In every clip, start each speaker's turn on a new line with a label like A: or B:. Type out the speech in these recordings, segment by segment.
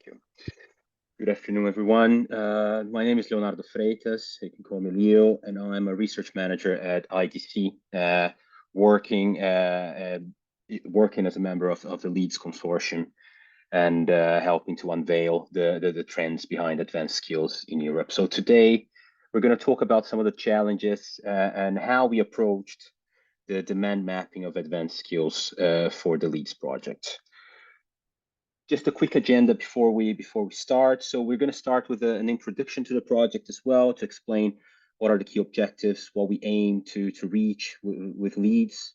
A: you. Good afternoon, everyone. My name is Leonardo Freitas. You can call me Leo, and I'm a research manager at IDC, working as a member of the LEADS consortium and helping to unveil the trends behind advanced skills in Europe. So today, we're going to talk about some of the challenges and how we approached the demand mapping of advanced skills for the LEADS project. Just a quick agenda before we start. So we're going to start with an introduction to the project as well, to explain what are the key objectives, what we aim to reach with LEADS,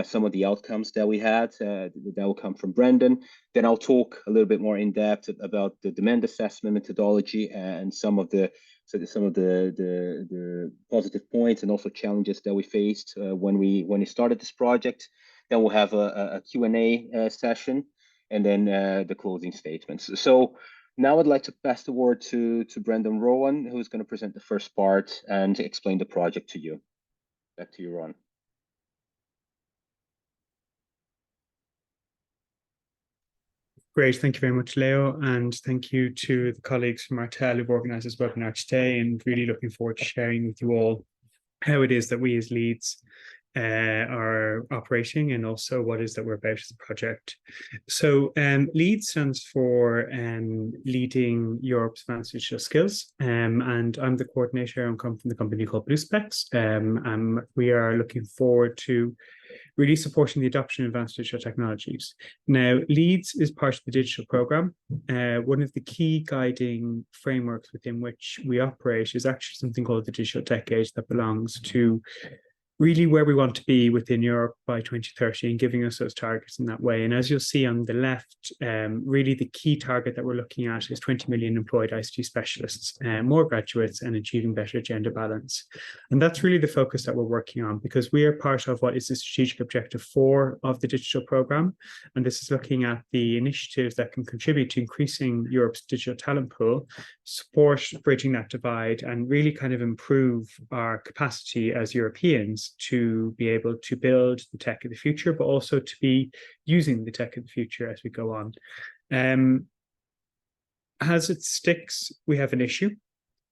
A: some of the outcomes that we had that will come from Brendan. Then I'll talk a little bit more in depth about the demand assessment methodology and some of the positive points and also challenges that we faced when we started this project. Then we'll have a Q&A session, and then the closing statements. So now I'd like to pass the word to Brendan Rowan, who's going to present the first part and explain the project to you. Back to you, Rowan.
B: Great, thank you very much, Leo, and thank you to the colleagues from Martel who've organised this webinar today, and really looking forward to sharing with you all how it is that we as LEADS are operating, and also what is that we're about as a project. So LEADS stands for Leading Europe's Advanced Digital Skills, and I'm the coordinator and come from the company called BluSpecs. We are looking forward to really supporting the adoption of advanced digital technologies. Now, LEADS is part of the digital program. One of the key guiding frameworks within which we operate is actually something called the Digital Decade, that belongs to really where we want to be within Europe by 2030, and giving us those targets in that way. And as you'll see on the left, really the key target that we're looking at is 20 million employed ICT specialists, more graduates, and achieving better gender balance. And that's really the focus that we're working on, because we are part of what is the strategic objective 4 of the digital program. And this is looking at the initiatives that can contribute to increasing Europe's digital talent pool, support bridging that divide, and really kind of improve our capacity as Europeans to be able to build the tech of the future, but also to be using the tech of the future as we go on. As it sticks, we have an issue.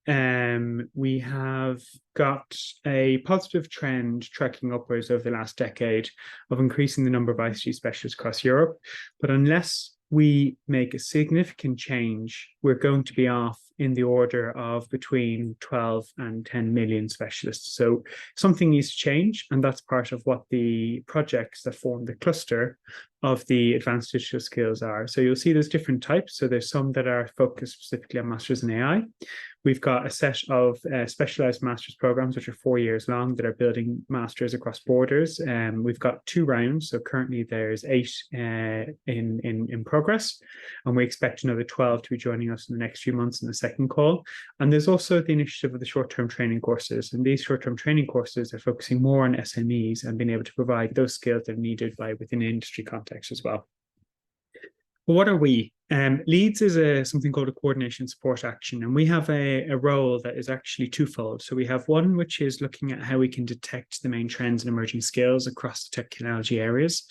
B: We have got a positive trend tracking upwards over the last decade of increasing the number of ICT specialists across Europe, but unless we make a significant change, we're going to be off in the order of between 12 and 10 million specialists. So something needs to change, and that's part of what the projects that form the cluster of the advanced digital skills are. So you'll see there's different types. So there's some that are focused specifically on masters in AI. We've got a set of specialized master's programs, which are 4 years long, that are building masters across borders. We've got 2 rounds. So currently there's 8 in progress, and we expect another 12 to be joining us in the next few months in the second call. And there's also the initiative of the short-term training courses. And these short-term training courses are focusing more on SMEs and being able to provide those skills that are needed within an industry context as well. But what are we? LEADS is something called a coordination support action, and we have a role that is actually twofold. So we have one which is looking at how we can detect the main trends and emerging skills across the technology areas.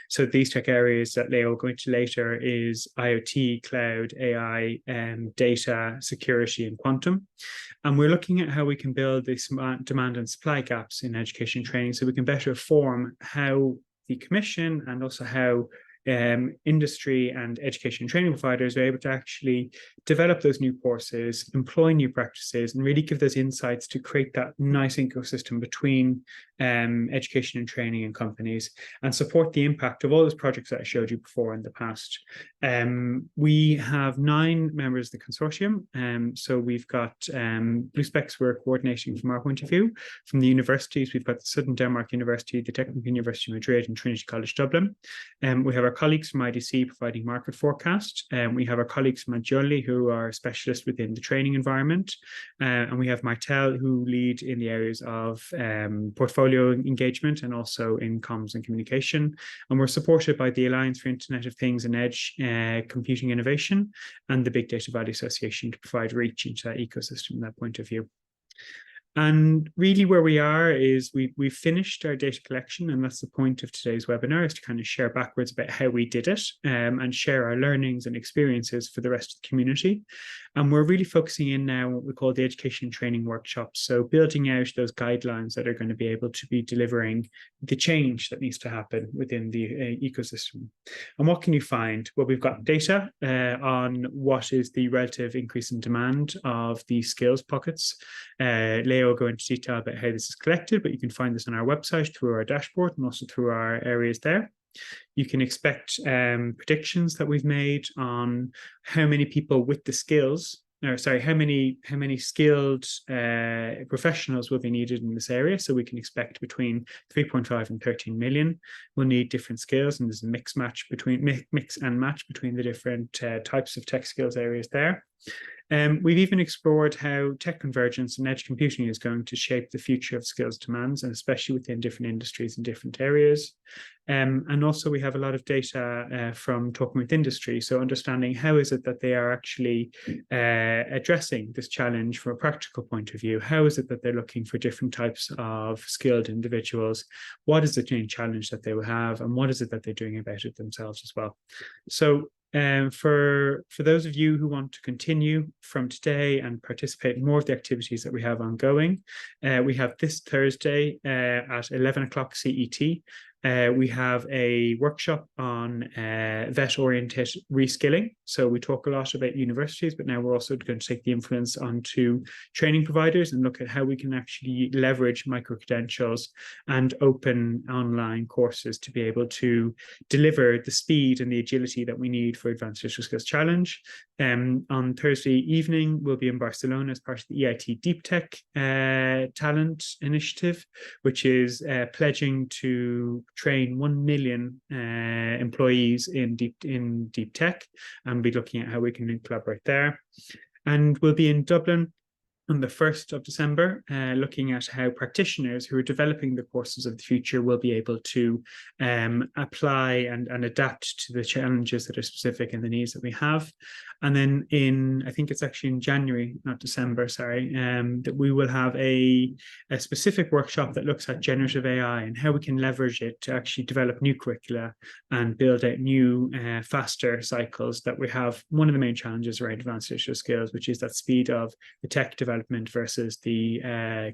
B: So these tech areas that Leo will go into later is IoT, cloud, AI, data, security, and quantum. And we're looking at how we can build these demand and supply gaps in education and training, so we can better inform how the Commission and also how industry and education and training providers are able to actually develop those new courses, employ new practices, and really give those insights to create that nice ecosystem between education and training and companies, and support the impact of all those projects that I showed you before in the past. We have 9 members of the consortium. So we've got BluSpecs, we're coordinating from our point of view. From the universities, we've got the Southern Denmark University, the Technical University of Madrid, and Trinity College Dublin. We have our colleagues from IDC providing market forecast. We have our colleagues from Maggioli, who are specialists within the training environment. And we have Martel, who lead in the areas of portfolio engagement and also in comms and communication. And we're supported by the Alliance for Internet of Things and Edge Computing Innovation and the Big Data Valley Association to provide reach into that ecosystem from that point of view. And really where we are is we've finished our data collection, and that's the point of today's webinar, is to kind of share backwards about how we did it, and share our learnings and experiences for the rest of the community. And we're really focusing in now on what we call the education and training workshops. So building out those guidelines that are going to be able to be delivering the change that needs to happen within the ecosystem. And what can you find? Well, we've got data on what is the relative increase in demand of the skills pockets. Leo will go into detail about how this is collected, but you can find this on our website through our dashboard and also through our areas there. You can expect predictions that we've made on how many people with the skills, or sorry, how many skilled professionals will be needed in this area. So we can expect between 3.5 and 13 million will need different skills, and there's a mix and match between the different types of tech skills areas there. We've even explored how tech convergence and edge computing is going to shape the future of skills demands, and especially within different industries and different areas. And also we have a lot of data from talking with industry, so understanding how is it that they are actually addressing this challenge from a practical point of view. How is it that they're looking for different types of skilled individuals? What is the main challenge that they will have, and what is it that they're doing about it themselves as well? So for those of you who want to continue from today and participate in more of the activities that we have ongoing, we have this Thursday at 11 o'clock CET. We have a workshop on vet-oriented reskilling. So we talk a lot about universities, but now we're also going to take the influence onto training providers and look at how we can actually leverage micro-credentials and open online courses to be able to deliver the speed and the agility that we need for Advanced Digital Skills Challenge. On Thursday evening, we'll be in Barcelona as part of the EIT Deep Tech Talent Initiative, which is pledging to train 1 million employees in deep tech, and be looking at how we can collaborate there. And we'll be in Dublin on the 1st of December, looking at how practitioners who are developing the courses of the future will be able to apply and adapt to the challenges that are specific and the needs that we have. And then I think it's actually in January, not December, sorry, that we will have a specific workshop that looks at generative AI and how we can leverage it to actually develop new curricula and build out new, faster cycles that we have. One of the main challenges around advanced digital skills, which is that speed of the tech development versus the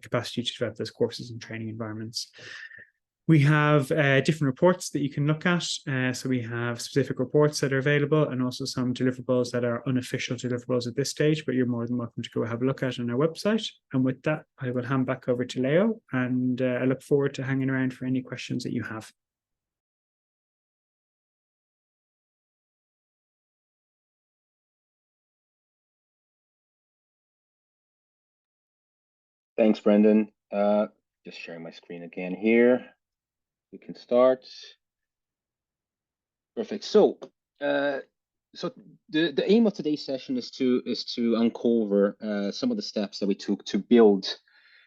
B: capacity to develop those courses and training environments. We have different reports that you can look at. So we have specific reports that are available, and also some deliverables that are unofficial deliverables at this stage, but you're more than welcome to go have a look at on our website. And with that, I will hand back over to Leo, and I look forward to hanging around for any questions that you have.
A: Thanks, Brendan. Just sharing my screen again here. We can start. Perfect. So the aim of today's session is to uncover some of the steps that we took to build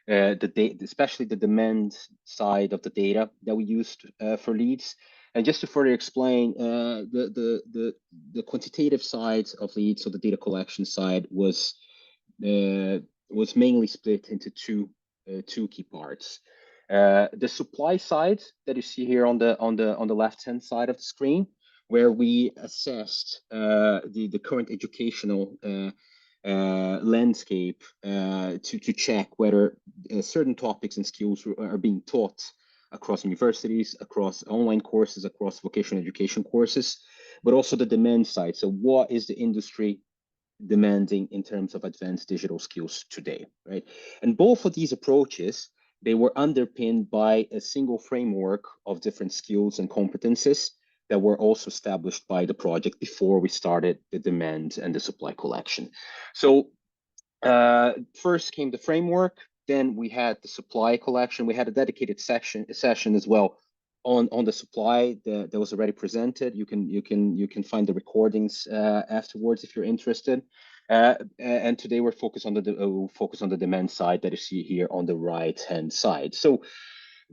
A: the data, especially the demand side of the data that we used for LEADS. And just to further explain, the quantitative side of LEADS, so the data collection side, was mainly split into two key parts. The supply side that you see here on the left-hand side of the screen, where we assessed the current educational landscape to check whether certain topics and skills are being taught across universities, across online courses, across vocational education courses, but also the demand side. So what is the industry demanding in terms of advanced digital skills today, right? And both of these approaches, they were underpinned by a single framework of different skills and competences that were also established by the project before we started the demand and the supply collection. So first came the framework, then we had the supply collection. We had a dedicated session as well on the supply that was already presented. You can find the recordings afterwards if you're interested. And today we're focused on the demand side that you see here on the right-hand side. So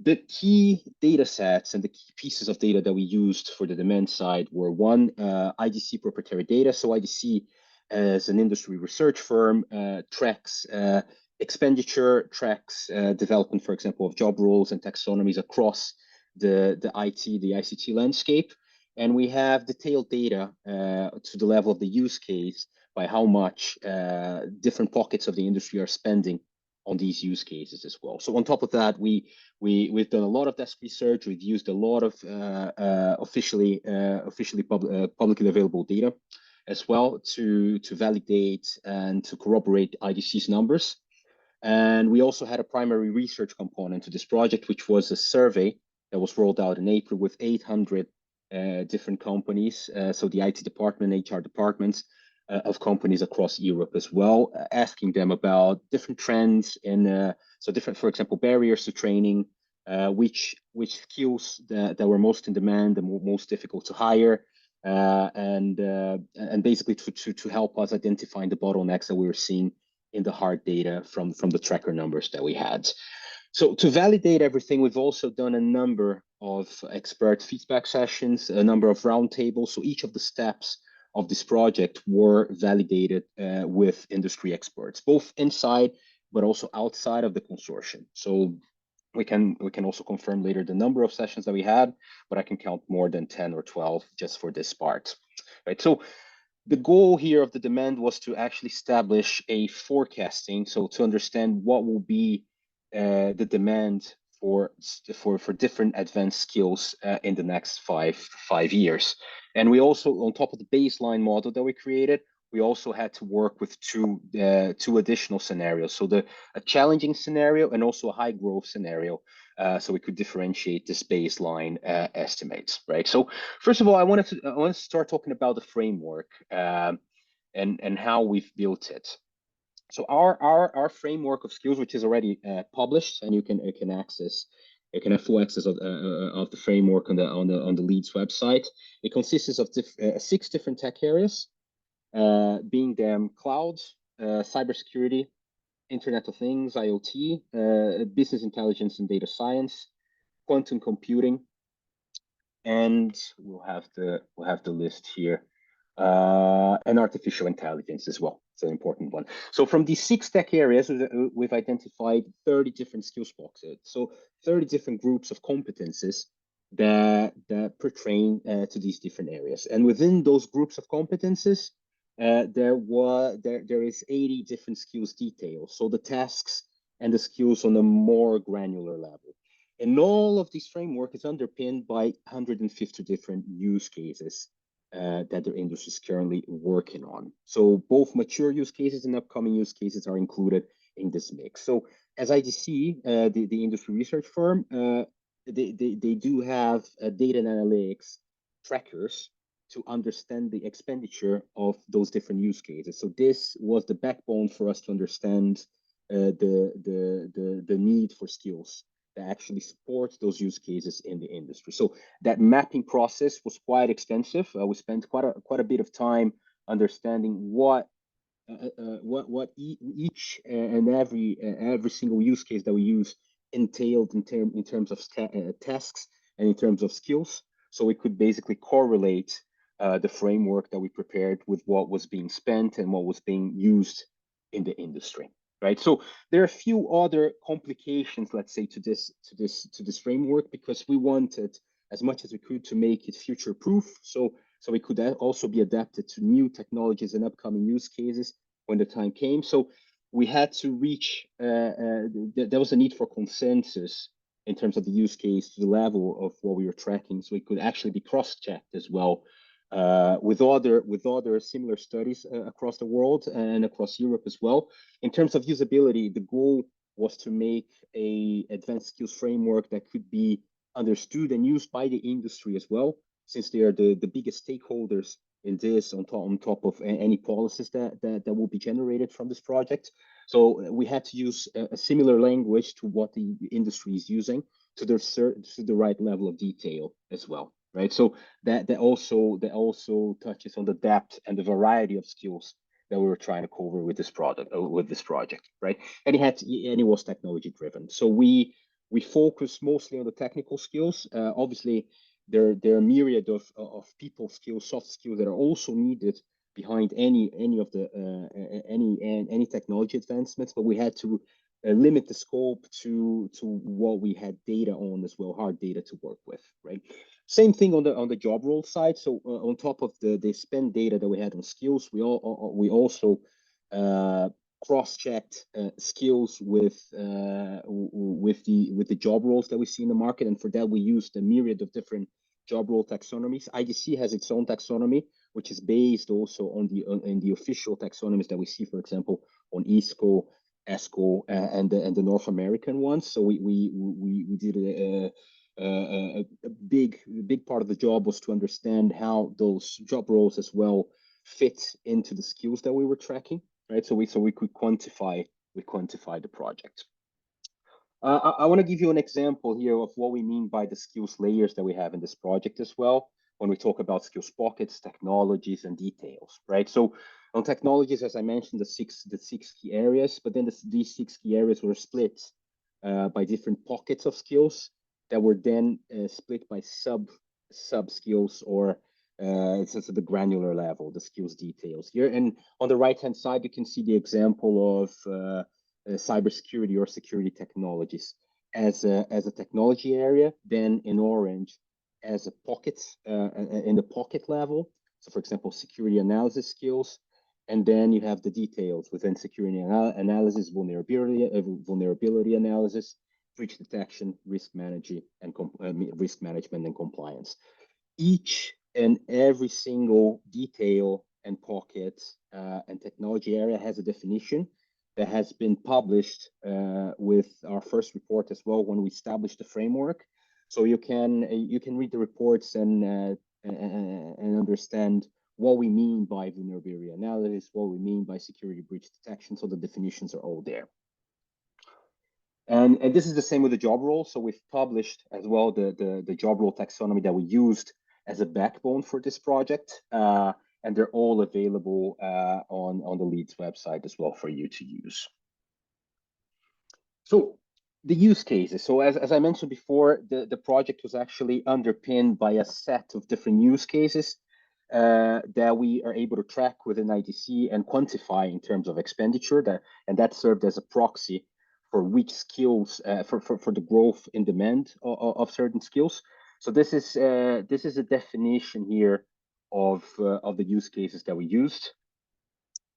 A: the key data sets and the key pieces of data that we used for the demand side were one, IDC proprietary data. So IDC, as an industry research firm, tracks expenditure tracks development, for example, of job roles and taxonomies across the ICT landscape. And we have detailed data to the level of the use case by how much different pockets of the industry are spending on these use cases as well. So on top of that, we've done a lot of desk research. We've used a lot of publicly available data as well to validate and to corroborate IDC's numbers. And we also had a primary research component to this project, which was a survey that was rolled out in April with 800 different companies. So the IT department, HR departments of companies across Europe as well, asking them about different trends in, so different, for example, barriers to training, which skills that were most in demand and most difficult to hire, and basically to help us identify the bottlenecks that we were seeing in the hard data from the tracker numbers that we had. So to validate everything, we've also done a number of expert feedback sessions, a number of roundtables. So each of the steps of this project were validated with industry experts, both inside but also outside of the consortium. So we can also confirm later the number of sessions that we had, but I can count more than 10 or 12 just for this part. Right. So the goal here of the demand was to actually establish a forecasting, so to understand what will be the demand for different advanced skills in the next five years. And we also, on top of the baseline model that we created, we also had to work with two additional scenarios. So a challenging scenario and also a high growth scenario. So we could differentiate this baseline estimates, right? So first of all, I want to start talking about the framework and how we've built it. So our framework of skills, which is already published, and you can have full access of the framework on the LEADS website. It consists of 6 different tech areas, being them cloud, cybersecurity, Internet of Things, IoT, business intelligence and data science, quantum computing, and we'll have the list here, and artificial intelligence as well. It's an important one. So from these 6 tech areas, we've identified 30 different skills boxes. So 30 different groups of competences that pertain to these different areas. And within those groups of competences, there is 80 different skills details. So the tasks and the skills on a more granular level. And all of this framework is underpinned by 150 different use cases that the industry is currently working on. So both mature use cases and upcoming use cases are included in this mix. So as IDC, the industry research firm, they do have data and analytics trackers to understand the expenditure of those different use cases. So this was the backbone for us to understand the need for skills that actually support those use cases in the industry. So that mapping process was quite extensive. We spent quite a bit of time understanding what each and every single use case that we use entailed in terms of tasks and in terms of skills. So we could basically correlate the framework that we prepared with what was being spent and what was being used in the industry. Right. So there are a few other complications, let's say, to this framework, because we wanted as much as we could to make it future proof. So it could also be adapted to new technologies and upcoming use cases when the time came. So we had to reach, there was a need for consensus in terms of the use case to the level of what we were tracking. So it could actually be cross-checked as well with other similar studies across the world and across Europe as well. In terms of usability, the goal was to make a advanced skills framework that could be understood and used by the industry as well, since they are the biggest stakeholders in this on top of any policies that will be generated from this project. So we had to use a similar language to what the industry is using to the right level of detail as well. Right, so that also touches on the depth and the variety of skills that we were trying to cover with this project, right? And it was technology driven. So we focus mostly on the technical skills. Obviously, there are a myriad of people skills, soft skills that are also needed behind any technology advancements, but we had to limit the scope to what we had data on as well, hard data to work with, right? Same thing on the job role side. So on top of the spend data that we had on skills, we also cross-checked skills with the job roles that we see in the market, and for that we used a myriad of different job role taxonomies. IDC has its own taxonomy, which is based also on the official taxonomies that we see, for example, on ISCO, ESCO, and the North American ones. So we did a big part of the job was to understand how those job roles as well fit into the skills that we were tracking, right? So we could quantify the project. I want to give you an example here of what we mean by the skills layers that we have in this project as well, when we talk about skills pockets, technologies, and details, right? So on technologies, as I mentioned, the six key areas, but then these 6 key areas were split by different pockets of skills that were then split by sub skills, or it's at the granular level, the skills details here. And on the right-hand side, you can see the example of cybersecurity or security technologies as a technology area. Then in orange as a pocket, in the pocket level. So for example, security analysis skills. And then you have the details within security analysis, vulnerability analysis, breach detection, risk management, and compliance. Each and every single detail and pocket and technology area has a definition that has been published with our first report as well when we established the framework. So you can read the reports and understand what we mean by vulnerability analysis, what we mean by security breach detection. So the definitions are all there. And this is the same with the job role. So we've published as well the job role taxonomy that we used as a backbone for this project. And they're all available on the LEADS website as well for you to use. So the use cases. So as I mentioned before, the project was actually underpinned by a set of different use cases that we are able to track within IDC and quantify in terms of expenditure. And that served as a proxy for which skills, for the growth in demand of certain skills. So this is a definition here of the use cases that we used.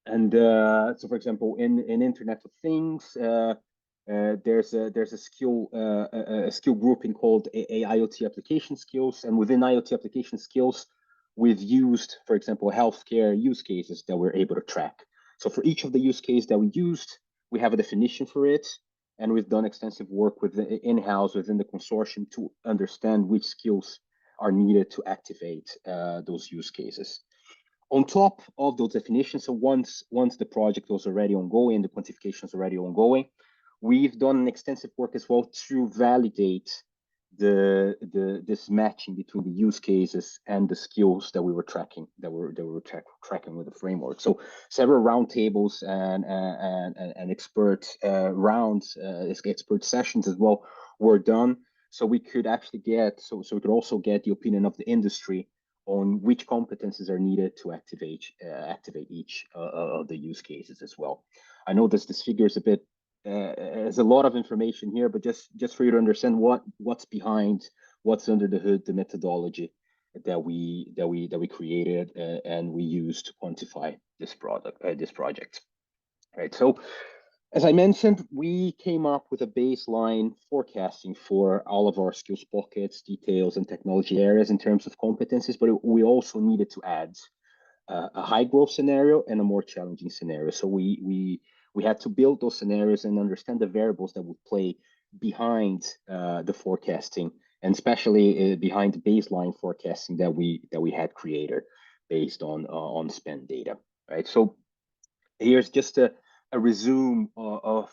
A: And so, for example, in Internet of Things, there's a skill grouping called IoT application skills, and within IoT application skills, we've used, for example, healthcare use cases that we're able to track. So for each of the use cases that we used, we have a definition for it, and we've done extensive work with in-house within the consortium to understand which skills are needed to activate those use cases. On top of those definitions, so once the project was already ongoing, the quantification is already ongoing, we've done extensive work as well to validate this matching between the use cases and the skills that we were tracking, tracking with the framework. So several roundtables and expert rounds, expert sessions as well were done. So we could actually so we could also get the opinion of the industry on which competences are needed to activate each of the use cases as well. I know this figure is a bit there's a lot of information here, but just for you to understand what's behind, what's under the hood, the methodology that we created and we used to quantify this project. Right. So as I mentioned, we came up with a baseline forecasting for all of our skills pockets, details, and technology areas in terms of competencies, but we also needed to add a high growth scenario and a more challenging scenario. So we had to build those scenarios and understand the variables that would play behind the forecasting, and especially behind the baseline forecasting that we had created based on spend data. Right. So here's just a resume of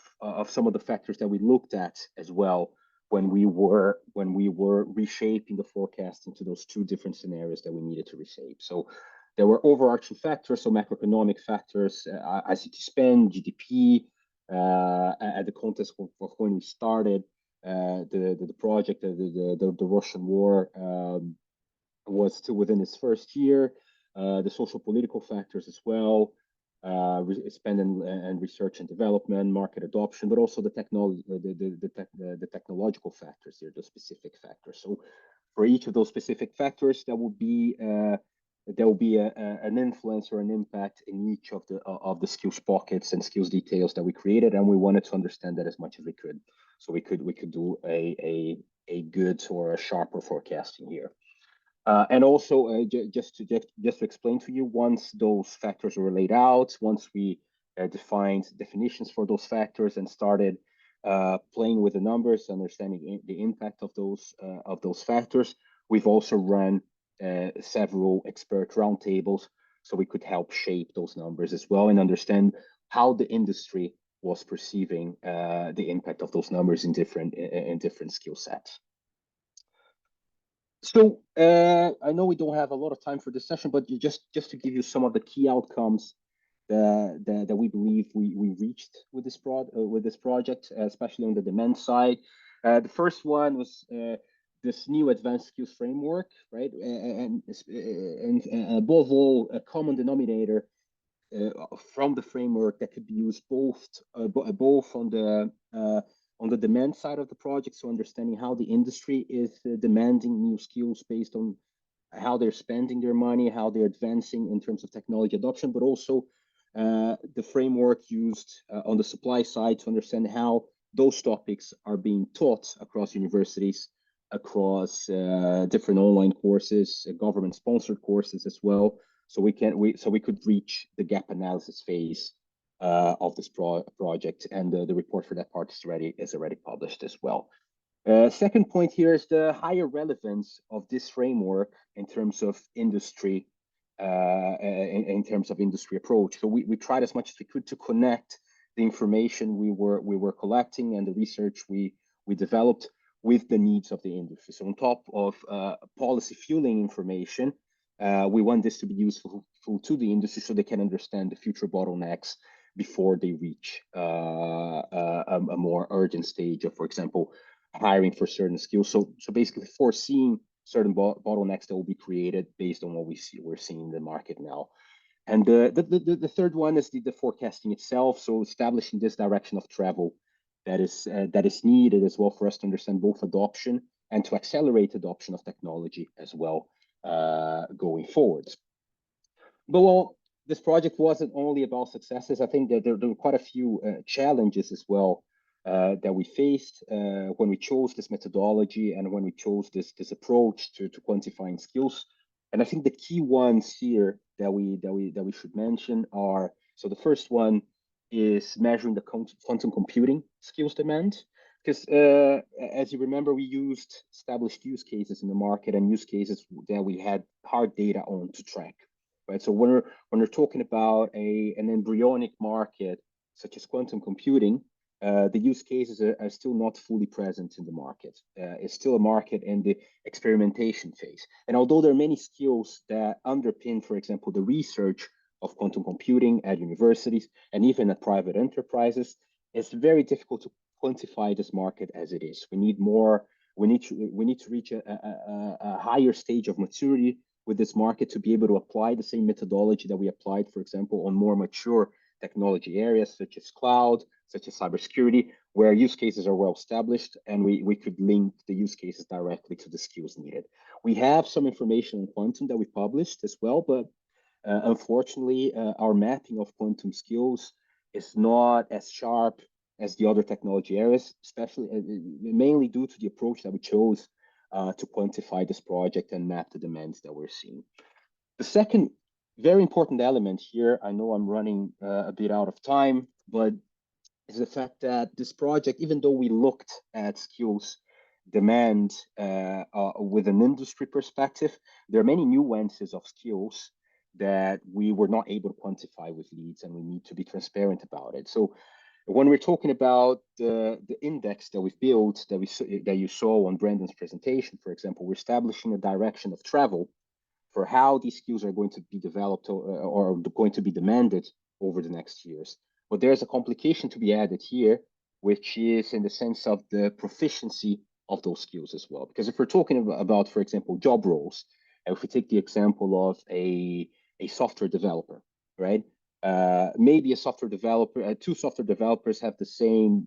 A: some of the factors that we looked at as well when we were reshaping the forecast into those 2 different scenarios that we needed to reshape. So there were overarching factors, so macroeconomic factors, ICT spend, GDP, at the context of when we started the project, the Russian war was still within its first year. the social political factors as well, spend and research and development, market adoption, but also the technology, the technological factors here, the specific factors. So for each of those specific factors, there will be an influence or an impact in each of the skills pockets and skills details that we created, and we wanted to understand that as much as we could, so we could do a good or a sharper forecasting here. And also, just to explain to you, once those factors were laid out, once we defined definitions for those factors and started playing with the numbers, understanding the impact of those factors, we've also run several expert roundtables so we could help shape those numbers as well and understand how the industry was perceiving the impact of those numbers in different skill sets. So I know we don't have a lot of time for this session, but just to give you some of the key outcomes that we believe we reached with this project, especially on the demand side. The first one was this new advanced skills framework, right? And above all, a common denominator from the framework that could be used both on the demand side of the project, so understanding how the industry is demanding new skills based on how they're spending their money, how they're advancing in terms of technology adoption, but also the framework used on the supply side to understand how those topics are being taught across universities, across different online courses, government-sponsored courses as well. So we could reach the gap analysis phase of this project, and the report for that part is already published as well. Second point here is the higher relevance of this framework in terms of industry, in terms of industry approach. So we tried as much as we could to connect the information we were collecting and the research we developed with the needs of the industry. So on top of policy fueling information, we want this to be useful to the industry so they can understand the future bottlenecks before they reach a more urgent stage of, for example, hiring for certain skills. So basically foreseeing certain bottlenecks that will be created based on what we're seeing in the market now. And the third one is the forecasting itself. So establishing this direction of travel that is needed as well for us to understand both adoption and to accelerate adoption of technology as well going forward. But well, this project wasn't only about successes. I think that there were quite a few challenges as well that we faced when we chose this methodology and when we chose this approach to quantifying skills. And I think the key ones here that we should mention are, so the first one is measuring the quantum computing skills demand. Because as you remember, we used established use cases in the market and use cases that we had hard data on to track, right? So when we're talking about an embryonic market such as quantum computing, the use cases are still not fully present in the market. It's still a market in the experimentation phase. And although there are many skills that underpin, for example, the research of quantum computing at universities and even at private enterprises, it's very difficult to quantify this market as it is. We need more. We need to reach a higher stage of maturity with this market to be able to apply the same methodology that we applied, for example, on more mature technology areas such as cloud, such as cybersecurity, where use cases are well established, and we could link the use cases directly to the skills needed. We have some information on quantum that we published as well, but unfortunately, our mapping of quantum skills is not as sharp as the other technology areas, especially mainly due to the approach that we chose to quantify this project and map the demands that we're seeing. The second very important element here, I know I'm running a bit out of time, but is the fact that this project, even though we looked at skills demand with an industry perspective, there are many nuances of skills that we were not able to quantify with LEADS, and we need to be transparent about it. So when we're talking about the index that we've built, that you saw on Brandon's presentation, for example, we're establishing a direction of travel for how these skills are going to be developed or going to be demanded over the next years. But there's a complication to be added here, which is in the sense of the proficiency of those skills as well. Because if we're talking about, for example, job roles, if we take the example of a a software developer, right? Maybe a software developer, two software developers have the same,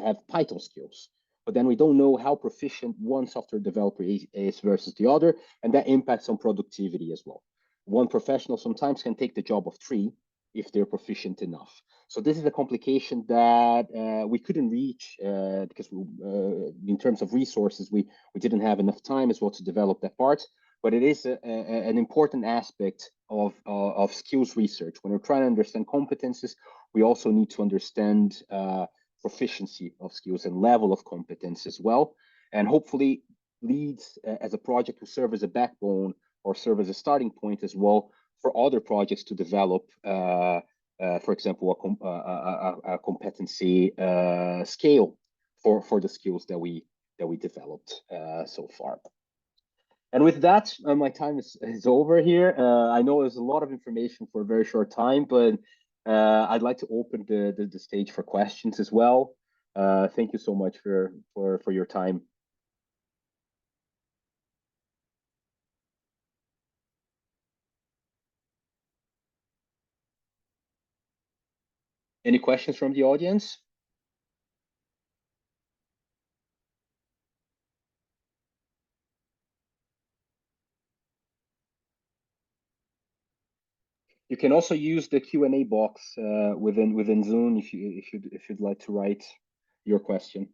A: have Python skills, but then we don't know how proficient one software developer is versus the other, and that impacts on productivity as well. One professional sometimes can take the job of three if they're proficient enough. So this is a complication that we couldn't reach because in terms of resources, we didn't have enough time as well to develop that part. But it is an important aspect of skills research. When we're trying to understand competences, we also need to understand proficiency of skills and level of competence as well. And hopefully LEADS as a project will serve as a backbone or serve as a starting point as well for other projects to develop, for example, a competency scale for the skills that we developed so far. And with that, my time is over here. I know there's a lot of information for a very short time, but I'd like to open the stage for questions as well. Thank you so much for your time. Any questions from the audience? You can also use the Q&A box within Zoom if you'd like to write your question.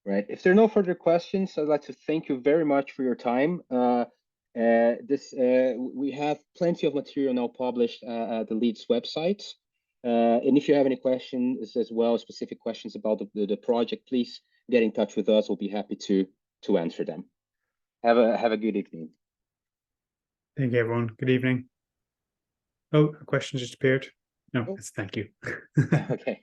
A: Right. If there are no further questions, I'd like to thank you very much for your time. We have plenty of material now published at the LEADS website. And if you have any questions as well, specific questions about the project, please get in touch with us. We'll be happy to answer them. Have a good evening.
B: Thank you, everyone. Good evening. Oh, a question just appeared. No, it's thank you.
A: Okay.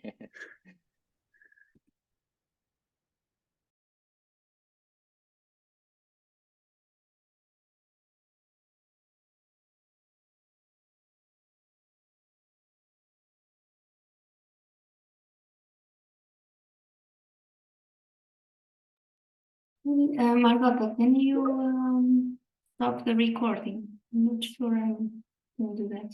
C: Margot, can you stop the recording? I'm not sure I can do that.